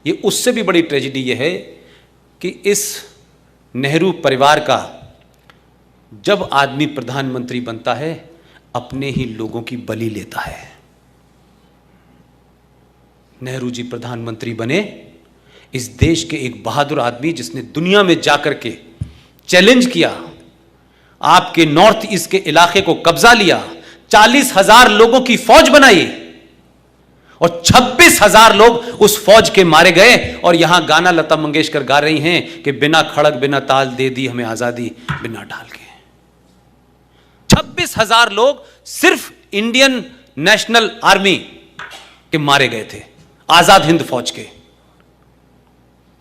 ये उससे भी बड़ी ट्रेजेडी ये है कि इस नेहरू परिवार का जब आदमी प्रधानमंत्री बनता है अपने ही लोगों की बलि लेता है। नेहरू जी प्रधानमंत्री बने, इस देश के एक बहादुर आदमी जिसने दुनिया में जाकर के चैलेंज किया, आपके नॉर्थ ईस्ट के इलाके को कब्जा लिया, 40,000 लोगों की फौज बनाई और 26,000 लोग उस फौज के मारे गए। और यहां गाना लता मंगेशकर गा रही हैं कि बिना खड़क बिना ताल दे दी हमें आजादी बिना ढाल के। 26,000 लोग सिर्फ इंडियन नेशनल आर्मी के मारे गए थे, आजाद हिंद फौज के।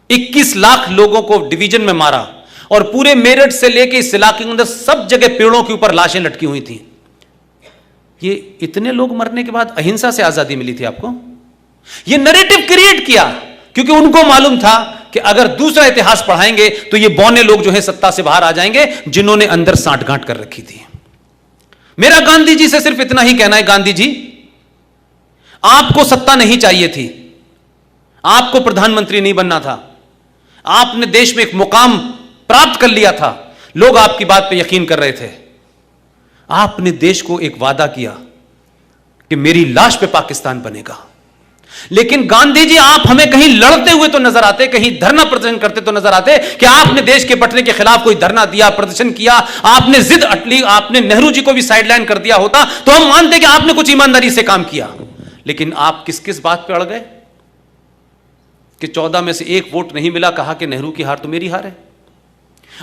21 लाख लोगों को डिवीजन में मारा और पूरे मेरठ से लेकर इस इलाके के अंदर सब जगह पेड़ों के ऊपर लाशें लटकी हुई थी। ये इतने लोग मरने के बाद अहिंसा से आजादी मिली थी आपको? ये नैरेटिव क्रिएट किया क्योंकि उनको मालूम था कि अगर दूसरा इतिहास पढ़ाएंगे तो ये बौने लोग जो है सत्ता से बाहर आ जाएंगे जिन्होंने अंदर सांठगांठ कर रखी थी। मेरा गांधी जी से सिर्फ इतना ही कहना है, गांधी जी आपको सत्ता नहीं चाहिए थी, आपको प्रधानमंत्री नहीं बनना था, आपने देश में एक मुकाम प्राप्त कर लिया था, लोग आपकी बात पे यकीन कर रहे थे। आपने देश को एक वादा किया कि मेरी लाश पे पाकिस्तान बनेगा, लेकिन गांधी जी आप हमें कहीं लड़ते हुए तो नजर आते, कहीं धरना प्रदर्शन करते तो नजर आते कि आपने देश के बंटने के खिलाफ कोई धरना दिया, प्रदर्शन किया, आपने जिद अटली, आपने नेहरू जी को भी साइडलाइन कर दिया होता तो हम मानते कि आपने कुछ ईमानदारी से काम किया। लेकिन आप किस किस बात पे अड़ गए कि 14 में से 1 वोट नहीं मिला, कहा कि नेहरू की हार तो मेरी हार है।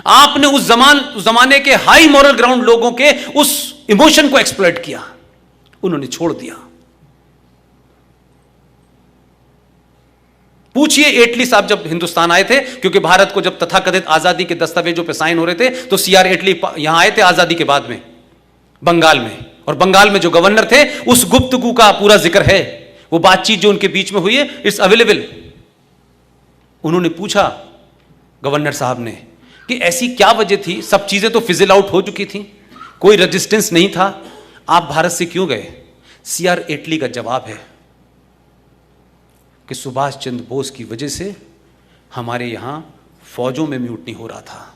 आपने उस जमाने के हाई मॉरल ग्राउंड लोगों के उस इमोशन को एक्सप्लॉइट किया, उन्होंने छोड़ दिया। पूछिए एटली साहब जब हिंदुस्तान आए थे, क्योंकि भारत को जब तथाकथित आजादी के दस्तावेजों पे साइन हो रहे थे तो सीआर एटली यहां आए थे आजादी के बाद में बंगाल में, और बंगाल में जो गवर्नर थे उस गुप्तगू का पूरा जिक्र है, वो बातचीत जो उनके बीच में हुई है इट्स अवेलेबल। उन्होंने पूछा गवर्नर साहब ने कि ऐसी क्या वजह थी, सब चीजें तो फिजिल आउट हो चुकी थी, कोई रेजिस्टेंस नहीं था, आप भारत से क्यों गए? सीआर एटली का जवाब है कि सुभाष चंद्र बोस की वजह से हमारे यहां फौजों में म्यूटनी हो रहा था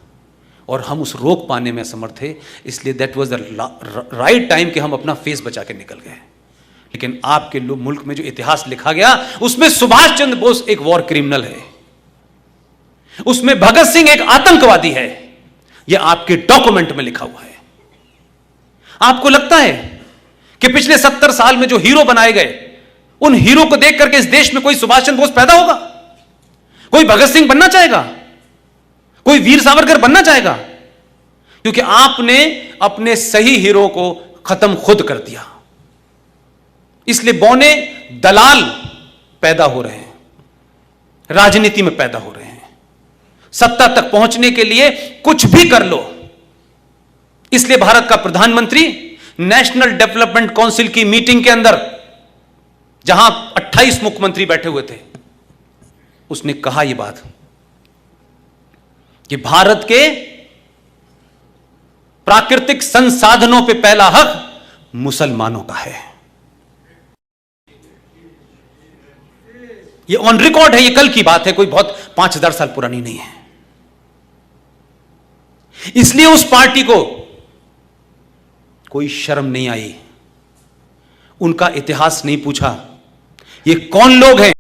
और हम उस रोक पाने में असमर्थ थे, इसलिए that was the right time कि हम अपना फेस बचा के निकल गए। लेकिन आपके मुल्क में जो इतिहास लिखा गया उसमें सुभाष चंद्र बोस एक वॉर क्रिमिनल है, उसमें भगत सिंह एक आतंकवादी है, यह आपके डॉक्यूमेंट में लिखा हुआ है। आपको लगता है कि पिछले 70 साल में जो हीरो बनाए गए उन हीरो को देख करके इस देश में कोई सुभाष चंद्र बोस पैदा होगा? कोई भगत सिंह बनना चाहेगा? कोई वीर सावरकर बनना चाहेगा? क्योंकि आपने अपने सही हीरो को खत्म खुद कर दिया। इसलिए बौने दलाल पैदा हो रहे हैं, राजनीति में पैदा हो रहे हैं, सत्ता तक पहुंचने के लिए कुछ भी कर लो। इसलिए भारत का प्रधानमंत्री नेशनल डेवलपमेंट काउंसिल की मीटिंग के अंदर, जहां 28 मुख्यमंत्री बैठे हुए थे, उसने कहा यह बात कि भारत के प्राकृतिक संसाधनों पे पहला हक मुसलमानों का है। यह ऑन रिकॉर्ड है, यह कल की बात है, कोई बहुत 5000 साल पुरानी नहीं है। इसलिए उस पार्टी को कोई शर्म नहीं आई, उनका इतिहास नहीं पूछा, ये कौन लोग हैं